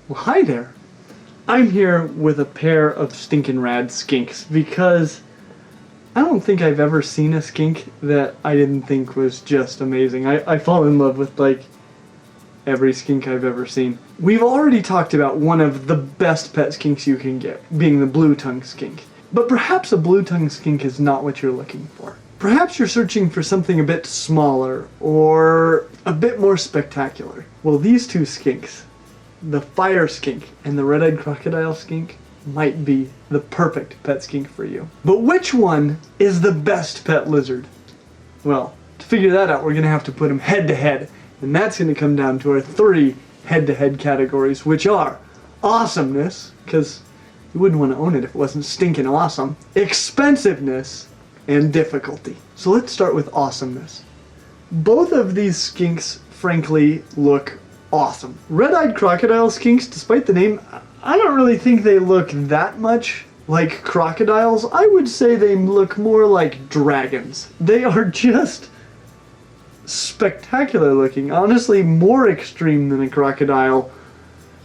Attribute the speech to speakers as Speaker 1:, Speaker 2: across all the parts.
Speaker 1: Well, hi there. I'm here with a pair of stinkin' rad skinks because I don't think I've ever seen a skink that I didn't think was just amazing. I fall in love with, like, every skink I've ever seen. We've already talked about one of the best pet skinks you can get, being the blue-tongued skink. But perhaps a blue-tongued skink is not what you're looking for. Perhaps you're searching for something a bit smaller or a bit more spectacular. Well, these two skinks, the fire skink and the red-eyed crocodile skink, might be the perfect pet skink for you. But which one is the best pet lizard? Well, to figure that out, we're going to have to put them head-to-head. And that's going to come down to our three head-to-head categories, which are awesomeness, because you wouldn't want to own it if it wasn't stinking awesome, expensiveness, and difficulty. So let's start with awesomeness. Both of these skinks, frankly, look awesome. Red-eyed crocodile skinks, despite the name, I don't really think they look that much like crocodiles. I would say they look more like dragons. They are just spectacular looking, honestly more extreme than a crocodile.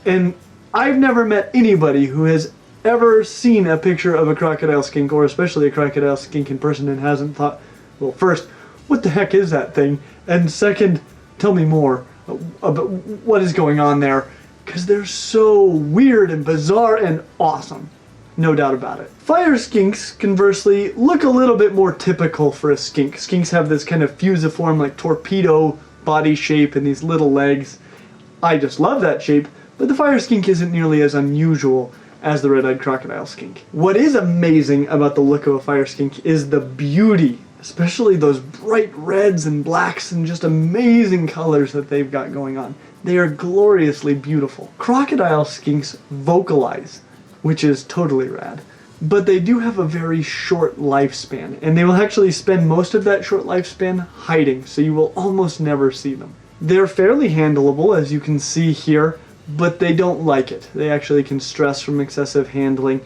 Speaker 1: And I've never met anybody who has ever seen a picture of a crocodile skink, or especially a crocodile skink in person, and hasn't thought, well, first, what the heck is that thing? And second, tell me more about what is going on there, because they're so weird and bizarre and awesome. No doubt about it. Fire skinks, conversely, look a little bit more typical for a skink. Skinks have this kind of fusiform, like torpedo body shape and these little legs. I just love that shape, but the fire skink isn't nearly as unusual as the red-eyed crocodile skink. What is amazing about the look of a fire skink is the beauty, especially those bright reds and blacks and just amazing colors that they've got going on. They are gloriously beautiful. Crocodile skinks vocalize, which is totally rad. But they do have a very short lifespan, and they will actually spend most of that short lifespan hiding, so you will almost never see them. They're fairly handleable, as you can see here, but they don't like it. They actually can stress from excessive handling.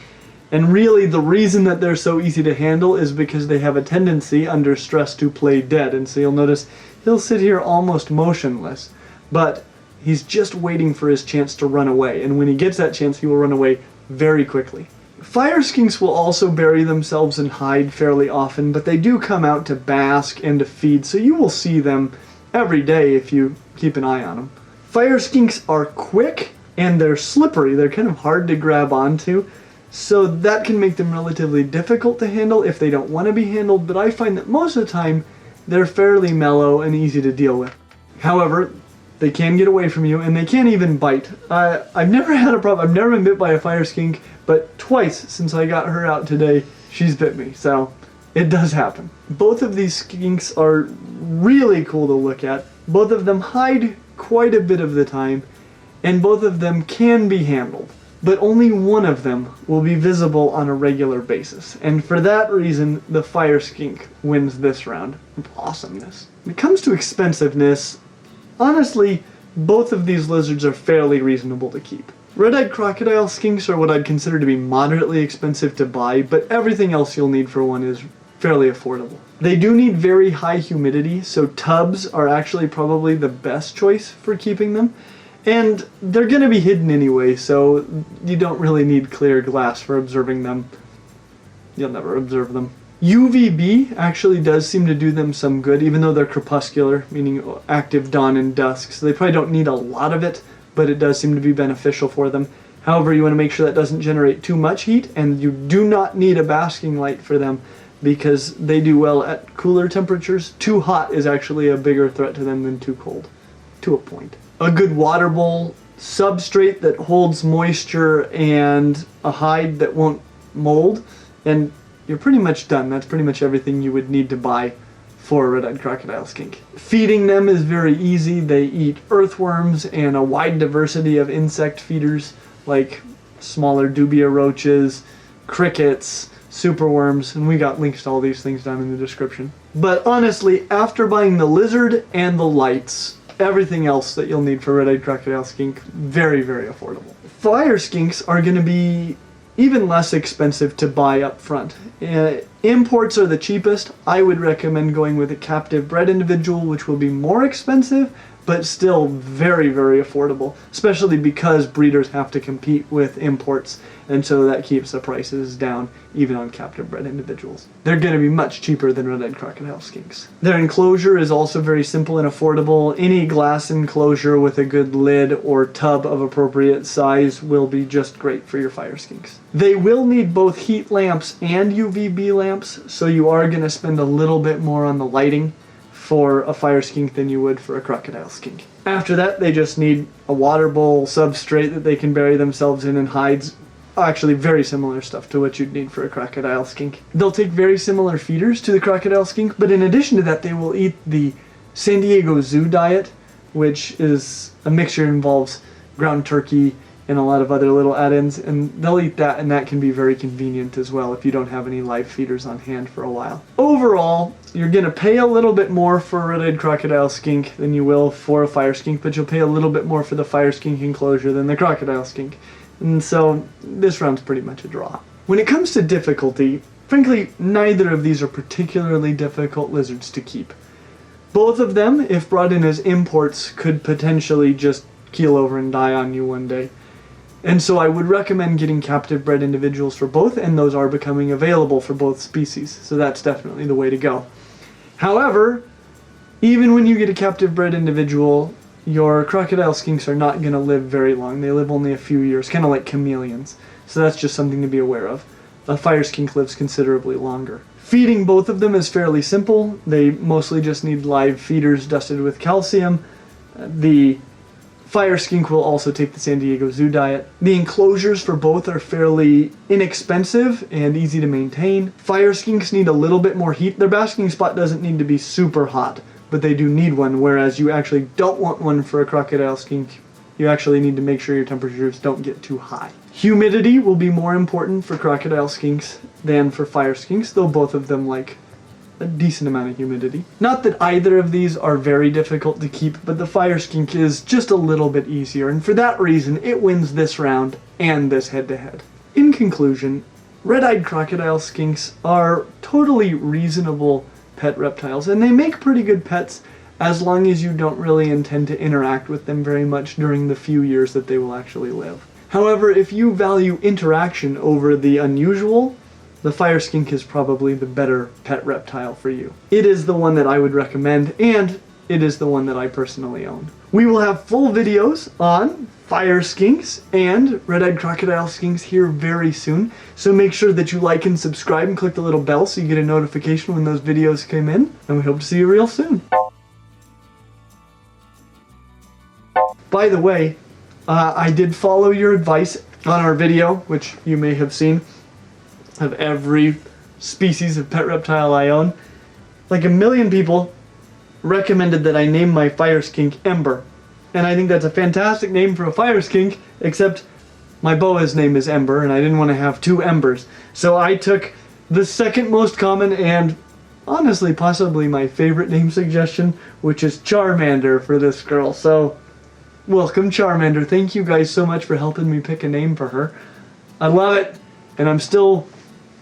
Speaker 1: And really, the reason that they're so easy to handle is because they have a tendency under stress to play dead. And so you'll notice he'll sit here almost motionless, but he's just waiting for his chance to run away. And when he gets that chance, he will run away very quickly. Fire skinks will also bury themselves and hide fairly often, but they do come out to bask and to feed, so you will see them every day if you keep an eye on them. Fire skinks are quick and they're slippery. They're kind of hard to grab onto, so that can make them relatively difficult to handle if they don't want to be handled, but I find that most of the time they're fairly mellow and easy to deal with. However, they can get away from you, and they can even bite. I've never had a problem. I've never been bit by a fire skink, but twice since I got her out today, she's bit me, so it does happen. Both of these skinks are really cool to look at. Both of them hide quite a bit of the time, and both of them can be handled, but only one of them will be visible on a regular basis, and for that reason, the fire skink wins this round of awesomeness. When it comes to expensiveness, honestly, both of these lizards are fairly reasonable to keep. Red-eyed crocodile skinks are what I'd consider to be moderately expensive to buy, but everything else you'll need for one is fairly affordable. They do need very high humidity, so tubs are actually probably the best choice for keeping them. And they're going to be hidden anyway, so you don't really need clear glass for observing them. You'll never observe them. UVB actually does seem to do them some good, even though they're crepuscular, meaning active dawn and dusk, so they probably don't need a lot of it, but it does seem to be beneficial for them. However, you want to make sure that doesn't generate too much heat, and you do not need a basking light for them because they do well at cooler temperatures. Too hot is actually a bigger threat to them than too cold, to a point. A good water bowl, substrate that holds moisture, and a hide that won't mold, and you're pretty much done. That's pretty much everything you would need to buy for a red-eyed crocodile skink. Feeding them is very easy. They eat earthworms and a wide diversity of insect feeders like smaller Dubia roaches, crickets, superworms, and we got links to all these things down in the description. But honestly, after buying the lizard and the lights, everything else that you'll need for red-eyed crocodile skink, very, very affordable. Fire skinks are going to be even less expensive to buy up front. Imports are the cheapest. I would recommend going with a captive bred individual, which will be more expensive, but still very, very affordable, especially because breeders have to compete with imports, and so that keeps the prices down even on captive bred individuals. They're going to be much cheaper than red-eyed crocodile skinks. Their enclosure is also very simple and affordable. Any glass enclosure with a good lid or tub of appropriate size will be just great for your fire skinks. They will need both heat lamps and UVB lamps, so you are going to spend a little bit more on the lighting for a fire skink than you would for a crocodile skink. After that, they just need a water bowl, substrate that they can bury themselves in, and hides. Actually, very similar stuff to what you'd need for a crocodile skink. They'll take very similar feeders to the crocodile skink, but in addition to that, they will eat the San Diego Zoo diet, which is a mixture that involves ground turkey and a lot of other little add-ins, and they'll eat that, and that can be very convenient as well if you don't have any live feeders on hand for a while. Overall, you're going to pay a little bit more for a red-eyed crocodile skink than you will for a fire skink, but you'll pay a little bit more for the fire skink enclosure than the crocodile skink. And so this round's pretty much a draw. When it comes to difficulty, frankly, neither of these are particularly difficult lizards to keep. Both of them, if brought in as imports, could potentially just keel over and die on you one day. And so I would recommend getting captive bred individuals for both, and those are becoming available for both species, so that's definitely the way to go. However, even when you get a captive bred individual, your crocodile skinks are not going to live very long. They live only a few years, kind of like chameleons. So that's just something to be aware of. A fire skink lives considerably longer. Feeding both of them is fairly simple. They mostly just need live feeders dusted with calcium. The fire skink will also take the San Diego Zoo diet. The enclosures for both are fairly inexpensive and easy to maintain. Fire skinks need a little bit more heat. Their basking spot doesn't need to be super hot, but they do need one, whereas you actually don't want one for a crocodile skink. You actually need to make sure your temperatures don't get too high. Humidity will be more important for crocodile skinks than for fire skinks, though both of them like a decent amount of humidity. Not that either of these are very difficult to keep, but the fire skink is just a little bit easier, and for that reason it wins this round and this head-to-head. In conclusion, red-eyed crocodile skinks are totally reasonable pet reptiles, and they make pretty good pets as long as you don't really intend to interact with them very much during the few years that they will actually live. However, if you value interaction over the unusual, the fire skink is probably the better pet reptile for you. It is the one that I would recommend, and it is the one that I personally own. We will have full videos on fire skinks and red-eyed crocodile skinks here very soon, so make sure that you like and subscribe and click the little bell so you get a notification when those videos come in, and we hope to see you real soon. By the way, I did follow your advice on our video, which you may have seen, of every species of pet reptile I own. Like 1 million people recommended that I name my fire skink Ember. And I think that's a fantastic name for a fire skink, except my boa's name is Ember, and I didn't want to have 2 Embers. So I took the second most common and honestly possibly my favorite name suggestion, which is Charmander for this girl. So welcome, Charmander. Thank you guys so much for helping me pick a name for her. I love it, and I'm still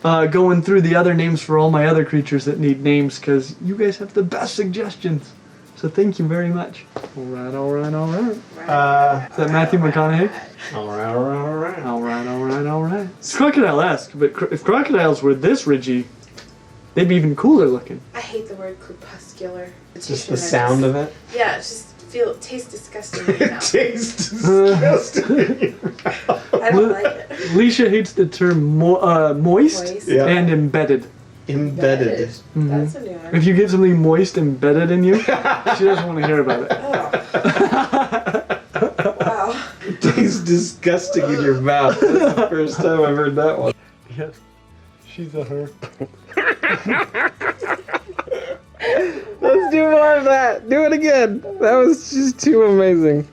Speaker 1: going through the other names for all my other creatures that need names, because you guys have the best suggestions. So thank you very much. Alright, alright, alright. Is that Matthew McConaughey?
Speaker 2: Alright, alright, alright.
Speaker 1: Alright, alright, alright. It's crocodile-esque, but if crocodiles were this ridgy, they'd be even cooler looking.
Speaker 3: I hate the word crepuscular.
Speaker 2: It's just the sound of it?
Speaker 3: Yeah, it just tastes disgusting in your mouth.
Speaker 2: Tastes disgusting.
Speaker 3: I don't like it.
Speaker 1: Leisha hates the term moist
Speaker 2: Yeah.
Speaker 1: and embedded.
Speaker 2: Embedded.
Speaker 3: Mm-hmm. That's a new one.
Speaker 1: If you get something moist embedded in you, she doesn't want to hear about it.
Speaker 3: Oh. Wow.
Speaker 2: It tastes disgusting in your mouth. That's the first time I've heard that one.
Speaker 1: Yes, she's a her.
Speaker 2: Let's do more of that. Do it again. That was just too amazing.